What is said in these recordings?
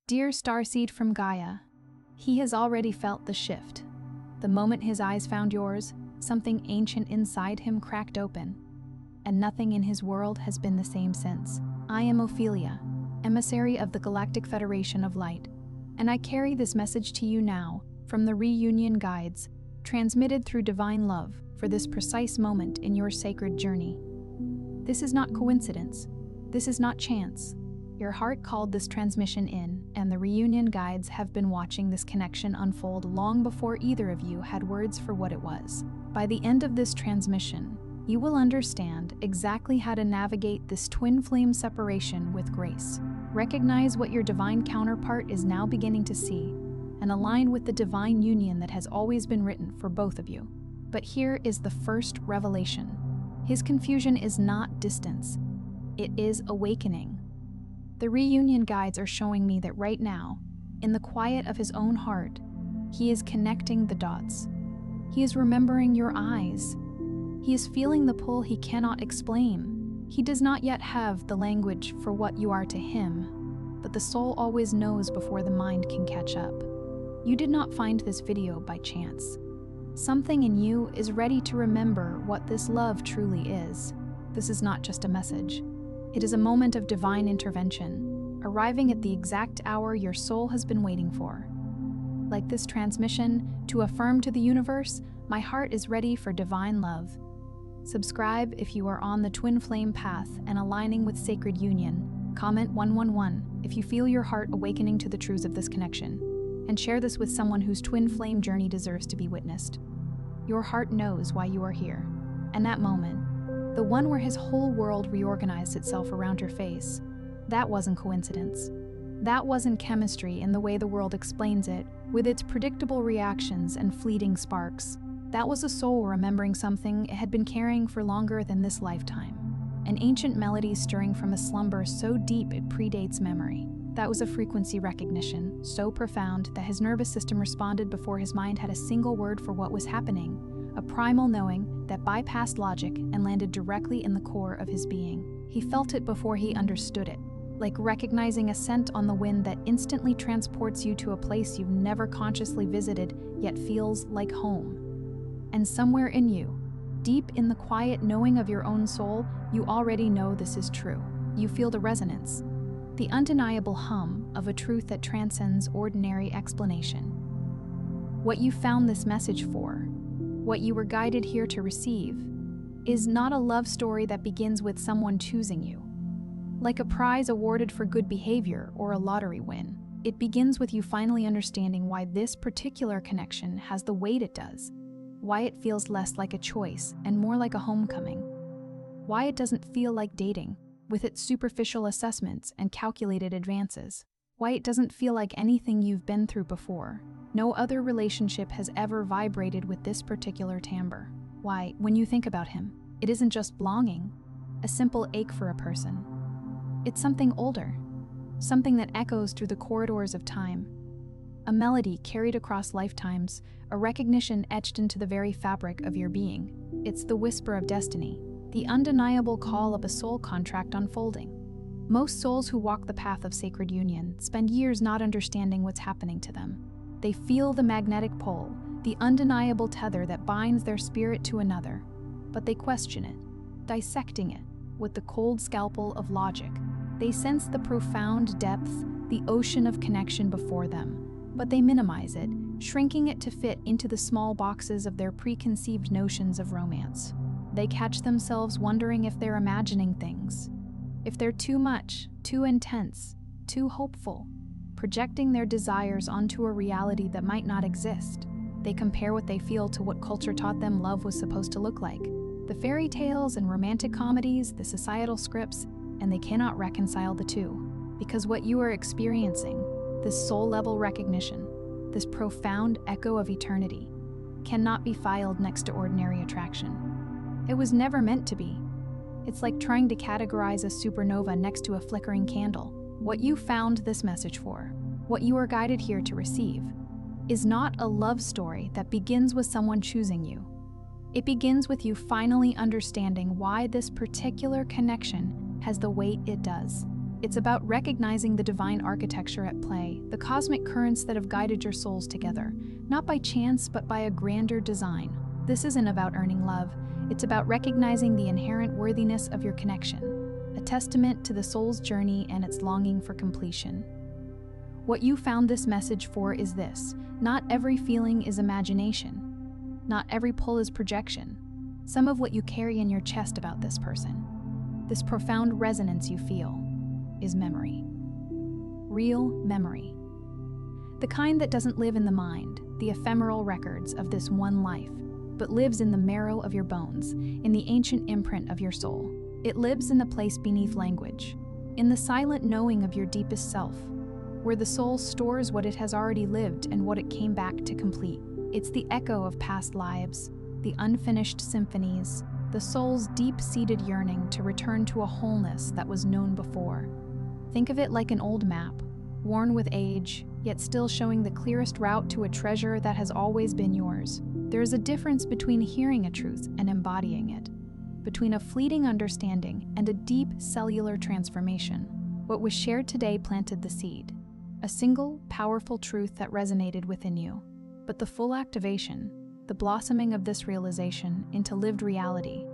Dear Starseed from Gaia, he has already felt the shift. The moment his eyes found yours, something ancient inside him cracked open, and nothing in his world has been the same since. I am Ophelia, emissary of the Galactic Federation of Light, and I carry this message to you now from the reunion guides, transmitted through divine love for this precise moment in your sacred journey. This is not coincidence. This is not chance. Your heart called this transmission in, and the reunion guides have been watching this connection unfold long before either of you had words for what it was. By the end of this transmission, you will understand exactly how to navigate this twin flame separation with grace. Recognize what your divine counterpart is now beginning to see, and align with the divine union that has always been written for both of you. But here is the first revelation. His confusion is not distance. It is awakening. The reunion guides are showing me that right now, in the quiet of his own heart, he is connecting the dots. He is remembering your eyes. He is feeling the pull he cannot explain. He does not yet have the language for what you are to him, but the soul always knows before the mind can catch up. You did not find this video by chance. Something in you is ready to remember what this love truly is. This is not just a message. It is a moment of divine intervention, arriving at the exact hour your soul has been waiting for. Like this transmission, to affirm to the universe, my heart is ready for divine love. Subscribe if you are on the twin flame path and aligning with sacred union. Comment 111 if you feel your heart awakening to the truths of this connection. And share this with someone whose twin flame journey deserves to be witnessed. Your heart knows why you are here. And that moment, the one where his whole world reorganized itself around your face, that wasn't coincidence. That wasn't chemistry in the way the world explains it, with its predictable reactions and fleeting sparks. That was a soul remembering something it had been carrying for longer than this lifetime. An ancient melody stirring from a slumber so deep it predates memory. That was a frequency recognition, so profound that his nervous system responded before his mind had a single word for what was happening. A primal knowing that bypassed logic and landed directly in the core of his being. He felt it before he understood it, like recognizing a scent on the wind that instantly transports you to a place you've never consciously visited, yet feels like home. And somewhere in you, deep in the quiet knowing of your own soul, you already know this is true. You feel the resonance, the undeniable hum of a truth that transcends ordinary explanation. What you found this message for, what you were guided here to receive, is not a love story that begins with someone choosing you. Like a prize awarded for good behavior or a lottery win, it begins with you finally understanding why this particular connection has the weight it does, why it feels less like a choice and more like a homecoming, why it doesn't feel like dating, with its superficial assessments and calculated advances, why it doesn't feel like anything you've been through before. No other relationship has ever vibrated with this particular timbre. Why, when you think about him, it isn't just longing, a simple ache for a person. It's something older, something that echoes through the corridors of time. A melody carried across lifetimes, a recognition etched into the very fabric of your being. It's the whisper of destiny, the undeniable call of a soul contract unfolding. Most souls who walk the path of sacred union spend years not understanding what's happening to them. They feel the magnetic pull, the undeniable tether that binds their spirit to another, but they question it, dissecting it with the cold scalpel of logic. They sense the profound depth, the ocean of connection before them, but they minimize it, shrinking it to fit into the small boxes of their preconceived notions of romance. They catch themselves wondering if they're imagining things, if they're too much, too intense, too hopeful, projecting their desires onto a reality that might not exist. They compare what they feel to what culture taught them love was supposed to look like. The fairy tales and romantic comedies, the societal scripts, and they cannot reconcile the two. Because what you are experiencing, this soul-level recognition, this profound echo of eternity, cannot be filed next to ordinary attraction. It was never meant to be. It's like trying to categorize a supernova next to a flickering candle. What you found this message for, what you are guided here to receive, is not a love story that begins with someone choosing you. It begins with you finally understanding why this particular connection has the weight it does. It's about recognizing the divine architecture at play, the cosmic currents that have guided your souls together, not by chance but by a grander design. This isn't about earning love, it's about recognizing the inherent worthiness of your connection, a testament to the soul's journey and its longing for completion. What you found this message for is this: not every feeling is imagination. Not every pull is projection. Some of what you carry in your chest about this person, this profound resonance you feel, is memory. Real memory. The kind that doesn't live in the mind, the ephemeral records of this one life, but lives in the marrow of your bones, in the ancient imprint of your soul. It lives in the place beneath language, in the silent knowing of your deepest self, where the soul stores what it has already lived and what it came back to complete. It's the echo of past lives, the unfinished symphonies, the soul's deep-seated yearning to return to a wholeness that was known before. Think of it like an old map, worn with age, yet still showing the clearest route to a treasure that has always been yours. There is a difference between hearing a truth and embodying it, between a fleeting understanding and a deep cellular transformation. What was shared today planted the seed, a single, powerful truth that resonated within you. But the full activation, the blossoming of this realization into lived reality,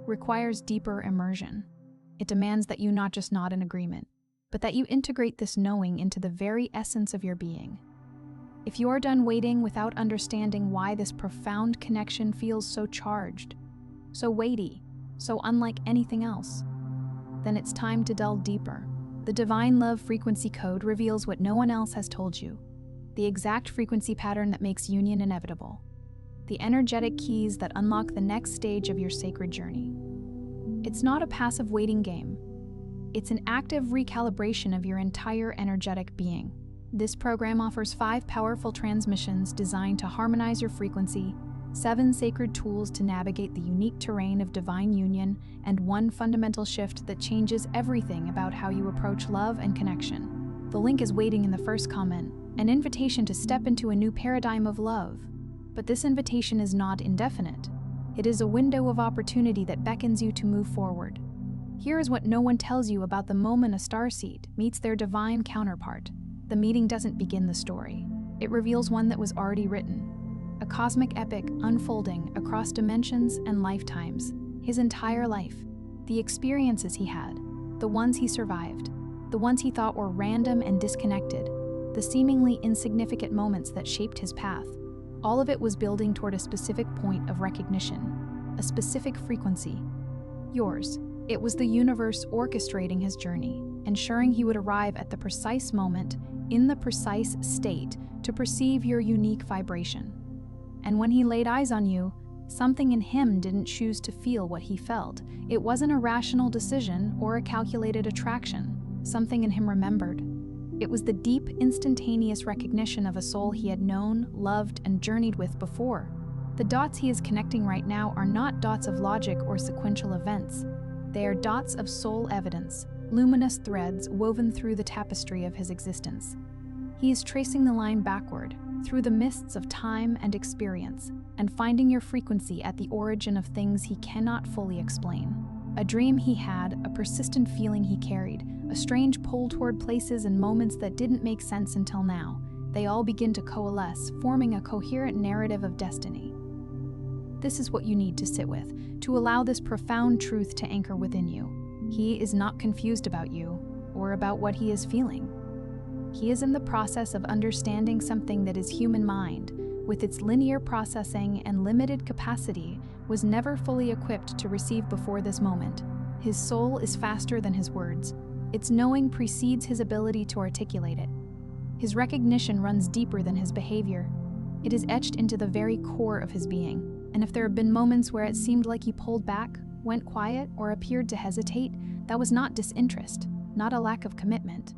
requires deeper immersion. It demands that you not just nod in agreement, but that you integrate this knowing into the very essence of your being. If you are done waiting without understanding why this profound connection feels so charged, so weighty, so unlike anything else, then it's time to delve deeper. The Divine Love Frequency Code reveals what no one else has told you, the exact frequency pattern that makes union inevitable, the energetic keys that unlock the next stage of your sacred journey. It's not a passive waiting game. It's an active recalibration of your entire energetic being. This program offers 5 powerful transmissions designed to harmonize your frequency, 7 sacred tools to navigate the unique terrain of divine union, and 1 fundamental shift that changes everything about how you approach love and connection. The link is waiting in the first comment, an invitation to step into a new paradigm of love. But this invitation is not indefinite. It is a window of opportunity that beckons you to move forward. Here is what no one tells you about the moment a starseed meets their divine counterpart. The meeting doesn't begin the story. It reveals one that was already written. A cosmic epic unfolding across dimensions and lifetimes. His entire life. The experiences he had. The ones he survived. The ones he thought were random and disconnected. The seemingly insignificant moments that shaped his path. All of it was building toward a specific point of recognition. A specific frequency. Yours. It was the universe orchestrating his journey, ensuring he would arrive at the precise moment, in the precise state, to perceive your unique vibration. And when he laid eyes on you, something in him didn't choose to feel what he felt. It wasn't a rational decision or a calculated attraction. Something in him remembered. It was the deep, instantaneous recognition of a soul he had known, loved, and journeyed with before. The dots he is connecting right now are not dots of logic or sequential events. They are dots of soul evidence, luminous threads woven through the tapestry of his existence. He is tracing the line backward, through the mists of time and experience, and finding your frequency at the origin of things he cannot fully explain. A dream he had, a persistent feeling he carried, a strange pull toward places and moments that didn't make sense until now. They all begin to coalesce, forming a coherent narrative of destiny. This is what you need to sit with, to allow this profound truth to anchor within you. He is not confused about you, or about what he is feeling. He is in the process of understanding something that his human mind, with its linear processing and limited capacity, was never fully equipped to receive before this moment. His soul is faster than his words. Its knowing precedes his ability to articulate it. His recognition runs deeper than his behavior. It is etched into the very core of his being. And if there have been moments where it seemed like he pulled back, went quiet, or appeared to hesitate, that was not disinterest, not a lack of commitment.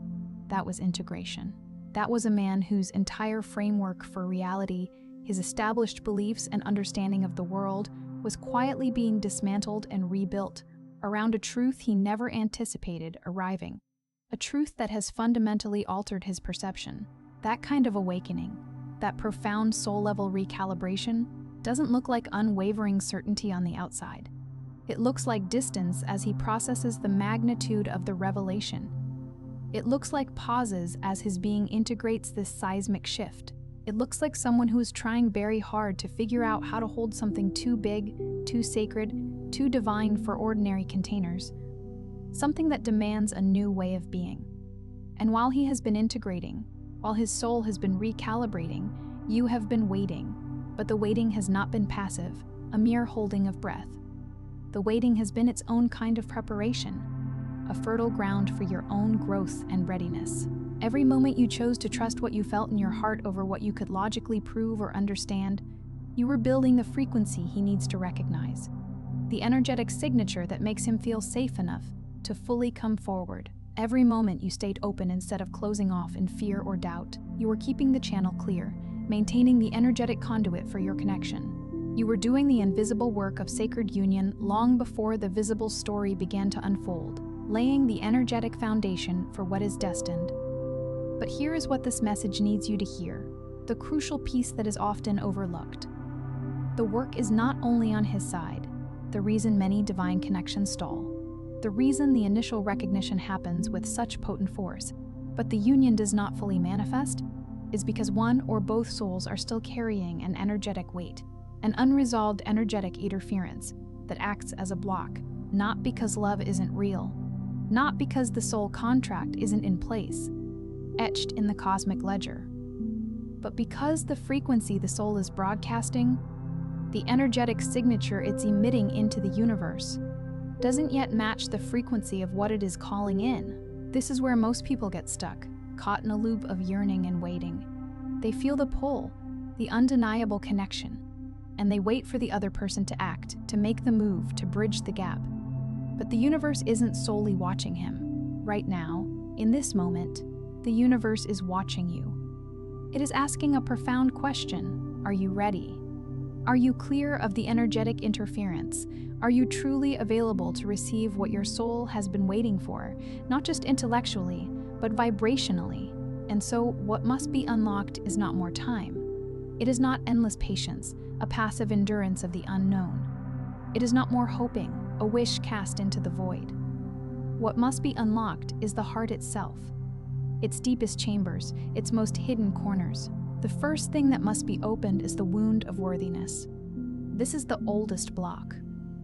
That was integration. That was a man whose entire framework for reality, his established beliefs and understanding of the world, was quietly being dismantled and rebuilt around a truth he never anticipated arriving. A truth that has fundamentally altered his perception. That kind of awakening, that profound soul-level recalibration, doesn't look like unwavering certainty on the outside. It looks like distance as he processes the magnitude of the revelation. It looks like pauses as his being integrates this seismic shift. It looks like someone who is trying very hard to figure out how to hold something too big, too sacred, too divine for ordinary containers. Something that demands a new way of being. And while he has been integrating, while his soul has been recalibrating, you have been waiting. But the waiting has not been passive, a mere holding of breath. The waiting has been its own kind of preparation, a fertile ground for your own growth and readiness. Every moment you chose to trust what you felt in your heart over what you could logically prove or understand, you were building the frequency he needs to recognize, the energetic signature that makes him feel safe enough to fully come forward. Every moment you stayed open instead of closing off in fear or doubt, you were keeping the channel clear, maintaining the energetic conduit for your connection. You were doing the invisible work of sacred union long before the visible story began to unfold, laying the energetic foundation for what is destined. But here is what this message needs you to hear, the crucial piece that is often overlooked. The work is not only on his side, the reason many divine connections stall, the reason the initial recognition happens with such potent force, but the union does not fully manifest, is because one or both souls are still carrying an energetic weight, an unresolved energetic interference that acts as a block, not because love isn't real, not because the soul contract isn't in place, etched in the cosmic ledger, but because the frequency the soul is broadcasting, the energetic signature it's emitting into the universe, doesn't yet match the frequency of what it is calling in. This is where most people get stuck, caught in a loop of yearning and waiting. They feel the pull, the undeniable connection, and they wait for the other person to act, to make the move, to bridge the gap. But the universe isn't solely watching him. Right now, in this moment, the universe is watching you. It is asking a profound question. Are you ready? Are you clear of the energetic interference? Are you truly available to receive what your soul has been waiting for, not just intellectually, but vibrationally? And so, what must be unlocked is not more time. It is not endless patience, a passive endurance of the unknown. It is not more hoping, a wish cast into the void. What must be unlocked is the heart itself, its deepest chambers, its most hidden corners. The first thing that must be opened is the wound of worthiness. This is the oldest block,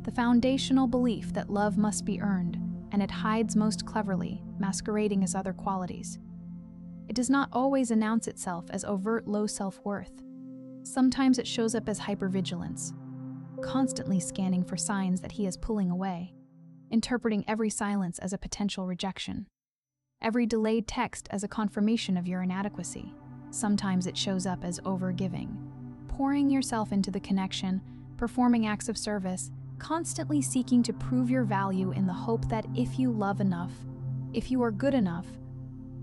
the foundational belief that love must be earned, and it hides most cleverly, masquerading as other qualities. It does not always announce itself as overt low self-worth. Sometimes it shows up as hypervigilance, constantly scanning for signs that he is pulling away, interpreting every silence as a potential rejection, every delayed text as a confirmation of your inadequacy. Sometimes it shows up as overgiving, pouring yourself into the connection, performing acts of service, constantly seeking to prove your value in the hope that if you love enough, if you are good enough,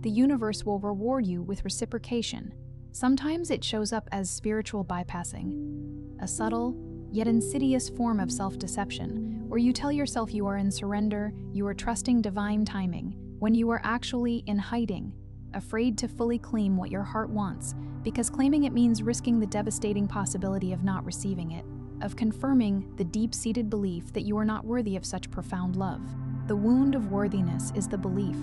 the universe will reward you with reciprocation. Sometimes it shows up as spiritual bypassing, a subtle, yet insidious form of self-deception, where you tell yourself you are in surrender, you are trusting divine timing, when you are actually in hiding, afraid to fully claim what your heart wants, because claiming it means risking the devastating possibility of not receiving it, of confirming the deep-seated belief that you are not worthy of such profound love. The wound of worthiness is the belief,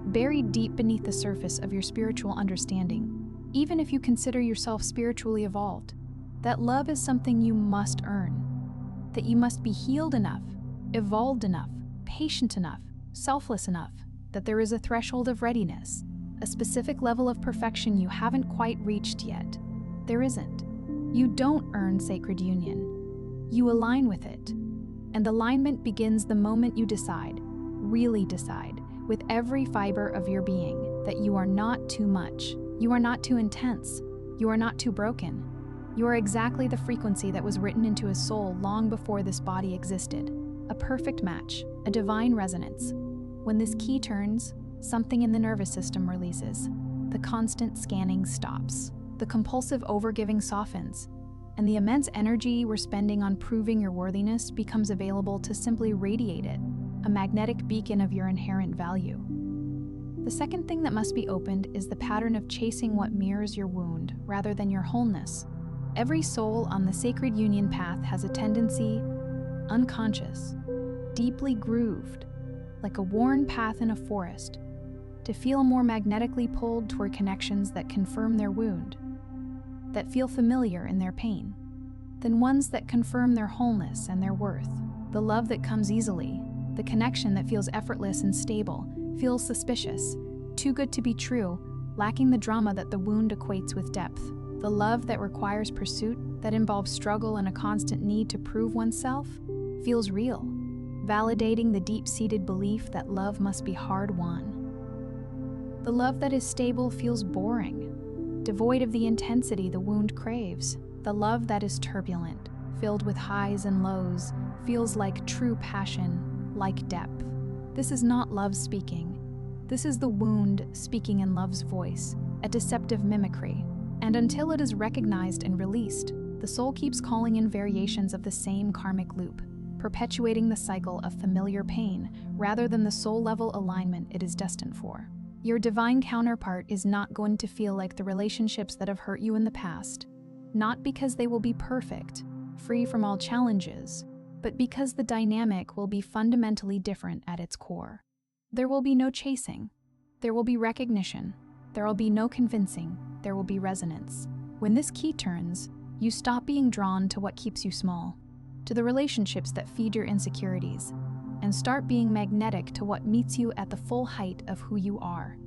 buried deep beneath the surface of your spiritual understanding, even if you consider yourself spiritually evolved, that love is something you must earn, that you must be healed enough, evolved enough, patient enough, selfless enough, that there is a threshold of readiness, a specific level of perfection you haven't quite reached yet. There isn't. You don't earn sacred union. You align with it. And alignment begins the moment you decide, really decide, with every fiber of your being, that you are not too much. You are not too intense. You are not too broken. You are exactly the frequency that was written into his soul long before this body existed. A perfect match, a divine resonance. When this key turns, something in the nervous system releases. The constant scanning stops. The compulsive overgiving softens. And the immense energy we're spending on proving your worthiness becomes available to simply radiate it, a magnetic beacon of your inherent value. The second thing that must be opened is the pattern of chasing what mirrors your wound rather than your wholeness. Every soul on the sacred union path has a tendency, unconscious, deeply grooved, like a worn path in a forest, to feel more magnetically pulled toward connections that confirm their wound, that feel familiar in their pain, than ones that confirm their wholeness and their worth. The love that comes easily, the connection that feels effortless and stable, feels suspicious, too good to be true, lacking the drama that the wound equates with depth. The love that requires pursuit, that involves struggle and a constant need to prove oneself, feels real, validating the deep-seated belief that love must be hard-won. The love that is stable feels boring, devoid of the intensity the wound craves. The love that is turbulent, filled with highs and lows, feels like true passion, like depth. This is not love speaking. This is the wound speaking in love's voice, a deceptive mimicry. And until it is recognized and released, the soul keeps calling in variations of the same karmic loop, perpetuating the cycle of familiar pain rather than the soul-level alignment it is destined for. Your divine counterpart is not going to feel like the relationships that have hurt you in the past, not because they will be perfect, free from all challenges, but because the dynamic will be fundamentally different at its core. There will be no chasing. There will be recognition. There will be no convincing. There will be resonance. When this key turns, you stop being drawn to what keeps you small, to the relationships that feed your insecurities, and start being magnetic to what meets you at the full height of who you are,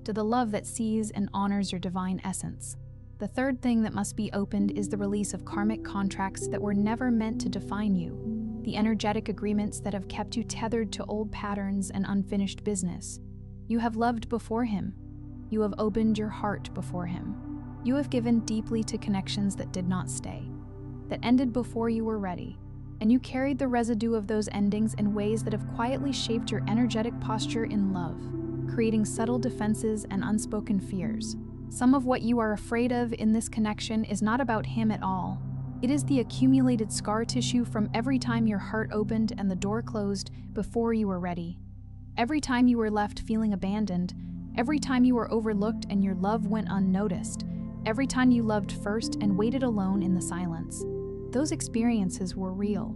to the love that sees and honors your divine essence. The third thing that must be opened is the release of karmic contracts that were never meant to define you, the energetic agreements that have kept you tethered to old patterns and unfinished business. You have loved before him. You have opened your heart before him. You have given deeply to connections that did not stay, that ended before you were ready, and you carried the residue of those endings in ways that have quietly shaped your energetic posture in love, creating subtle defenses and unspoken fears. Some of what you are afraid of in this connection is not about him at all. It is the accumulated scar tissue from every time your heart opened and the door closed before you were ready. Every time you were left feeling abandoned, every time you were overlooked and your love went unnoticed, every time you loved first and waited alone in the silence. Those experiences were real.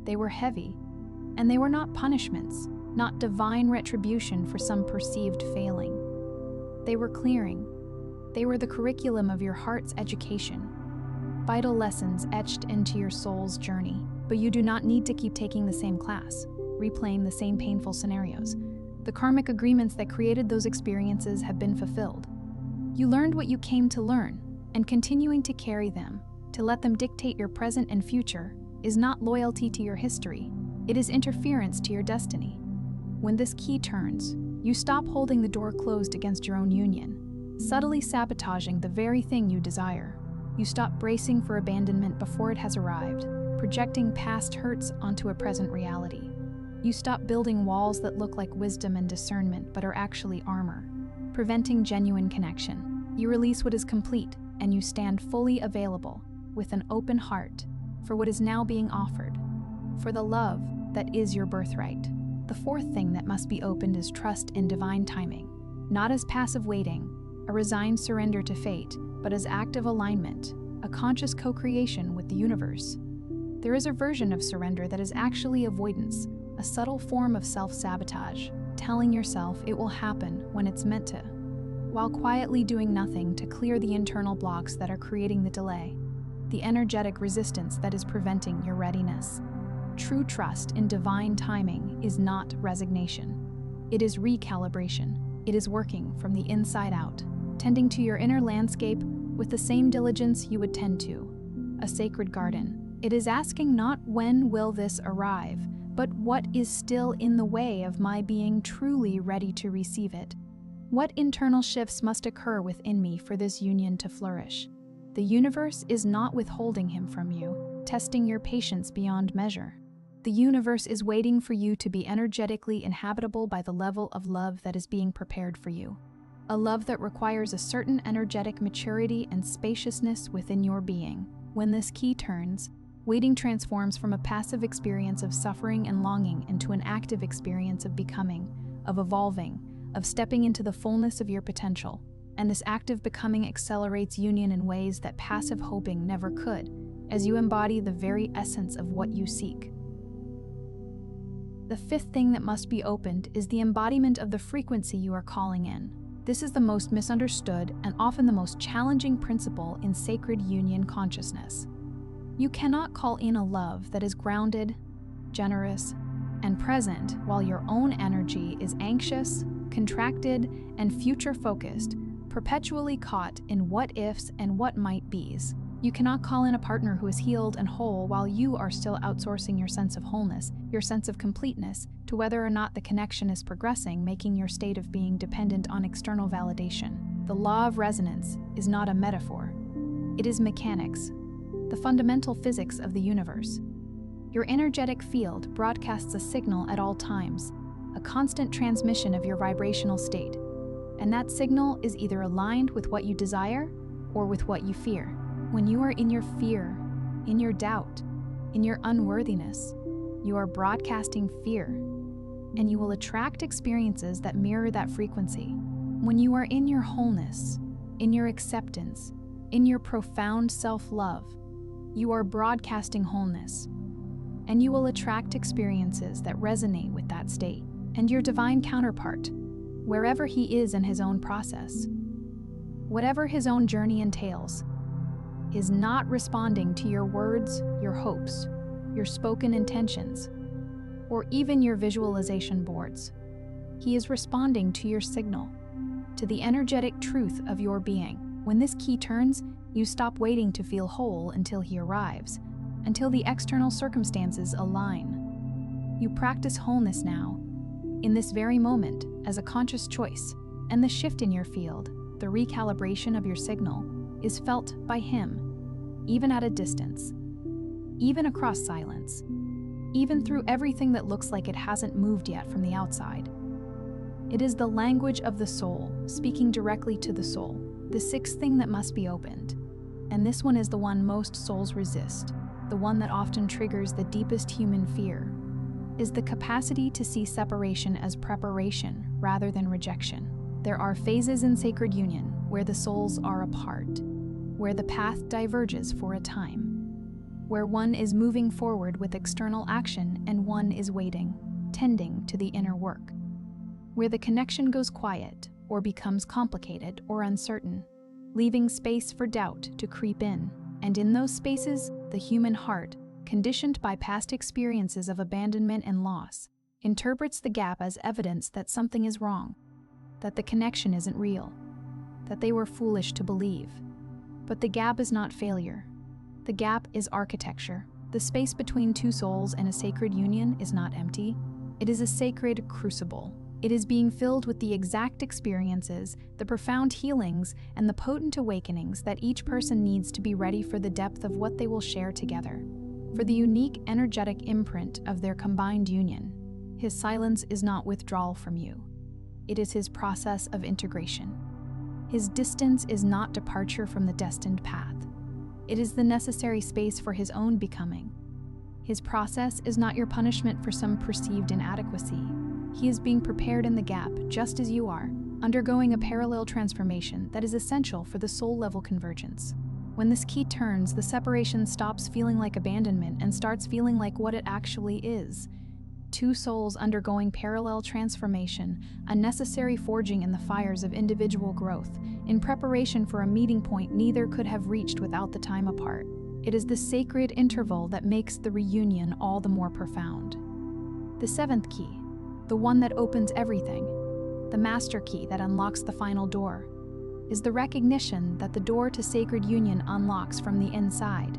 They were heavy. And they were not punishments, not divine retribution for some perceived failing. They were clearing. They were the curriculum of your heart's education, vital lessons etched into your soul's journey. But you do not need to keep taking the same class, replaying the same painful scenarios. The karmic agreements that created those experiences have been fulfilled. You learned what you came to learn, and continuing to carry them, to let them dictate your present and future, is not loyalty to your history. It is interference to your destiny. When this key turns, you stop holding the door closed against your own union, subtly sabotaging the very thing you desire. You stop bracing for abandonment before it has arrived, projecting past hurts onto a present reality. You stop building walls that look like wisdom and discernment but are actually armor, preventing genuine connection. You release what is complete, and you stand fully available, with an open heart, for what is now being offered, for the love that is your birthright. The fourth thing that must be opened is trust in divine timing, not as passive waiting, a resigned surrender to fate, but as active alignment, a conscious co-creation with the universe. There is a version of surrender that is actually avoidance, a subtle form of self-sabotage, telling yourself it will happen when it's meant to, while quietly doing nothing to clear the internal blocks that are creating the delay, the energetic resistance that is preventing your readiness. True trust in divine timing is not resignation. It is recalibration. It is working from the inside out, tending to your inner landscape with the same diligence you would tend to a sacred garden. It is asking not when will this arrive, but what is still in the way of my being truly ready to receive it. What internal shifts must occur within me for this union to flourish? The universe is not withholding him from you, testing your patience beyond measure. The universe is waiting for you to be energetically inhabitable by the level of love that is being prepared for you. A love that requires a certain energetic maturity and spaciousness within your being. When this key turns, waiting transforms from a passive experience of suffering and longing into an active experience of becoming, of evolving, of stepping into the fullness of your potential. And this active becoming accelerates union in ways that passive hoping never could, as you embody the very essence of what you seek. The fifth thing that must be opened is the embodiment of the frequency you are calling in. This is the most misunderstood and often the most challenging principle in sacred union consciousness. You cannot call in a love that is grounded, generous, and present while your own energy is anxious, contracted, and future-focused, perpetually caught in what-ifs and what-might-bes. You cannot call in a partner who is healed and whole while you are still outsourcing your sense of wholeness, your sense of completeness, to whether or not the connection is progressing, making your state of being dependent on external validation. The law of resonance is not a metaphor. It is mechanics, the fundamental physics of the universe. Your energetic field broadcasts a signal at all times, a constant transmission of your vibrational state, and that signal is either aligned with what you desire or with what you fear. When you are in your fear, in your doubt, in your unworthiness, you are broadcasting fear, and you will attract experiences that mirror that frequency. When you are in your wholeness, in your acceptance, in your profound self-love, you are broadcasting wholeness, and you will attract experiences that resonate with that state. And your divine counterpart, wherever he is in his own process, whatever his own journey entails, is not responding to your words, your hopes, your spoken intentions, or even your visualization boards. He is responding to your signal, to the energetic truth of your being. When this key turns, you stop waiting to feel whole until he arrives, until the external circumstances align. You practice wholeness now, in this very moment, as a conscious choice, and the shift in your field, the recalibration of your signal, is felt by him, even at a distance, even across silence, even through everything that looks like it hasn't moved yet from the outside. It is the language of the soul, speaking directly to the soul, the sixth thing that must be opened. And this one is the one most souls resist, the one that often triggers the deepest human fear, is the capacity to see separation as preparation rather than rejection. There are phases in sacred union where the souls are apart, where the path diverges for a time, where one is moving forward with external action and one is waiting, tending to the inner work, where the connection goes quiet or becomes complicated or uncertain, leaving space for doubt to creep in. And in those spaces, the human heart, conditioned by past experiences of abandonment and loss, interprets the gap as evidence that something is wrong, that the connection isn't real, that they were foolish to believe. But the gap is not failure. The gap is architecture. The space between two souls and a sacred union is not empty. It is a sacred crucible. It is being filled with the exact experiences, the profound healings, and the potent awakenings that each person needs to be ready for the depth of what they will share together, for the unique energetic imprint of their combined union. His silence is not withdrawal from you. It is his process of integration. His distance is not departure from the destined path. It is the necessary space for his own becoming. His process is not your punishment for some perceived inadequacy. He is being prepared in the gap, just as you are, undergoing a parallel transformation that is essential for the soul-level convergence. When this key turns, the separation stops feeling like abandonment and starts feeling like what it actually is. Two souls undergoing parallel transformation, a necessary forging in the fires of individual growth, in preparation for a meeting point neither could have reached without the time apart. It is the sacred interval that makes the reunion all the more profound. The seventh key, the one that opens everything, the master key that unlocks the final door, is the recognition that the door to sacred union unlocks from the inside,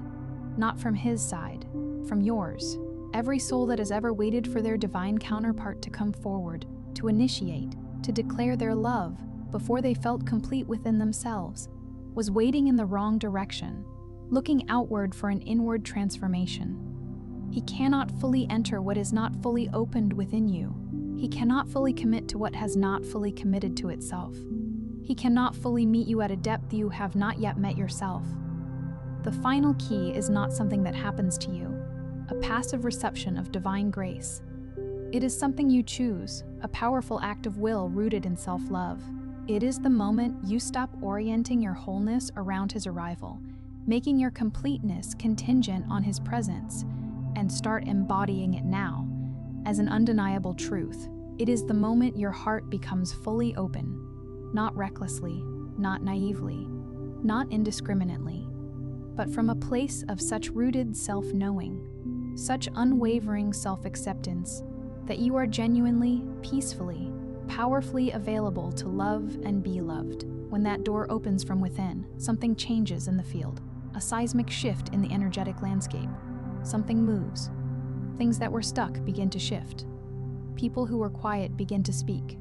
not from his side, from yours. Every soul that has ever waited for their divine counterpart to come forward, to initiate, to declare their love before they felt complete within themselves, was waiting in the wrong direction, looking outward for an inward transformation. He cannot fully enter what is not fully opened within you. He cannot fully commit to what has not fully committed to itself. He cannot fully meet you at a depth you have not yet met yourself. The final key is not something that happens to you, a passive reception of divine grace. It is something you choose, a powerful act of will rooted in self-love. It is the moment you stop orienting your wholeness around his arrival, making your completeness contingent on his presence, and start embodying it now, as an undeniable truth. It is the moment your heart becomes fully open, not recklessly, not naively, not indiscriminately, but from a place of such rooted self-knowing, such unwavering self-acceptance, that you are genuinely, peacefully, powerfully available to love and be loved. When that door opens from within, something changes in the field, a seismic shift in the energetic landscape. Something moves. Things that were stuck begin to shift. People who were quiet begin to speak.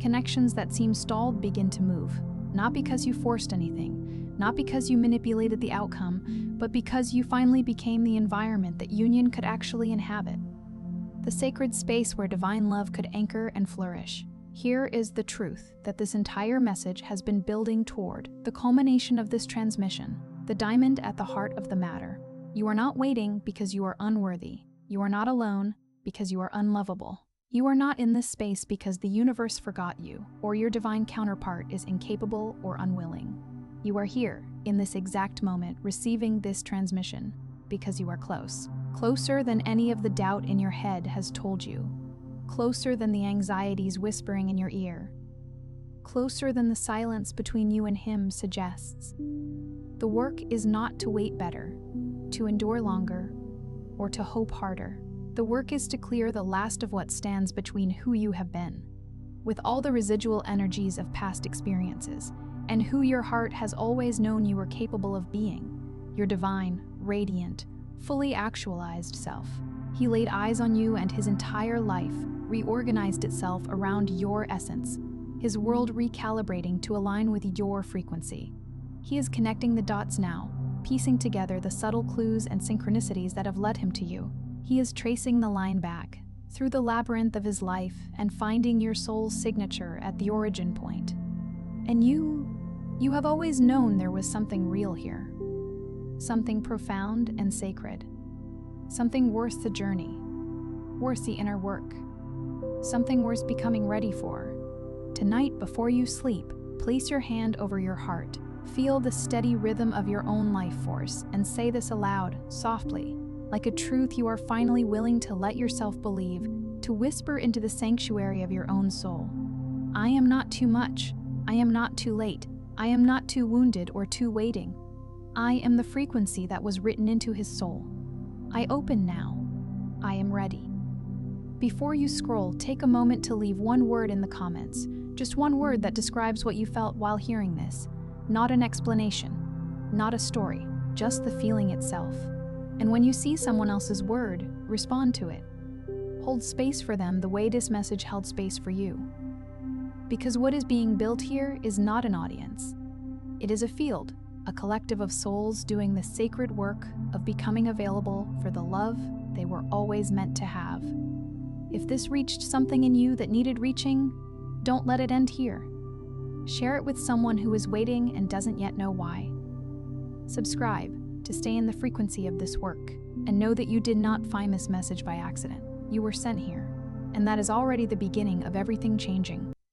Connections that seemed stalled begin to move, not because you forced anything, not because you manipulated the outcome, but because you finally became the environment that union could actually inhabit. The sacred space where divine love could anchor and flourish. Here is the truth that this entire message has been building toward, the culmination of this transmission, the diamond at the heart of the matter. You are not waiting because you are unworthy. You are not alone because you are unlovable. You are not in this space because the universe forgot you, or your divine counterpart is incapable or unwilling. You are here, in this exact moment, receiving this transmission, because you are close. Closer than any of the doubt in your head has told you. Closer than the anxieties whispering in your ear. Closer than the silence between you and him suggests. The work is not to wait better, to endure longer, or to hope harder. The work is to clear the last of what stands between who you have been, with all the residual energies of past experiences, and who your heart has always known you were capable of being, your divine, radiant, fully actualized self. He laid eyes on you, and his entire life reorganized itself around your essence, his world recalibrating to align with your frequency. He is connecting the dots now, piecing together the subtle clues and synchronicities that have led him to you. He is tracing the line back, through the labyrinth of his life, and finding your soul's signature at the origin point. And you have always known there was something real here. Something profound and sacred. Something worth the journey, worth the inner work. Something worth becoming ready for. Tonight, before you sleep, place your hand over your heart. Feel the steady rhythm of your own life force, and say this aloud, softly, like a truth you are finally willing to let yourself believe, to whisper into the sanctuary of your own soul. I am not too much. I am not too late. I am not too wounded or too waiting. I am the frequency that was written into his soul. I open now. I am ready. Before you scroll, take a moment to leave one word in the comments. Just one word that describes what you felt while hearing this. Not an explanation, not a story, just the feeling itself. And when you see someone else's word, respond to it. Hold space for them the way this message held space for you. Because what is being built here is not an audience. It is a field, a collective of souls doing the sacred work of becoming available for the love they were always meant to have. If this reached something in you that needed reaching, don't let it end here. Share it with someone who is waiting and doesn't yet know why. Subscribe to stay in the frequency of this work, and know that you did not find this message by accident. You were sent here, and that is already the beginning of everything changing.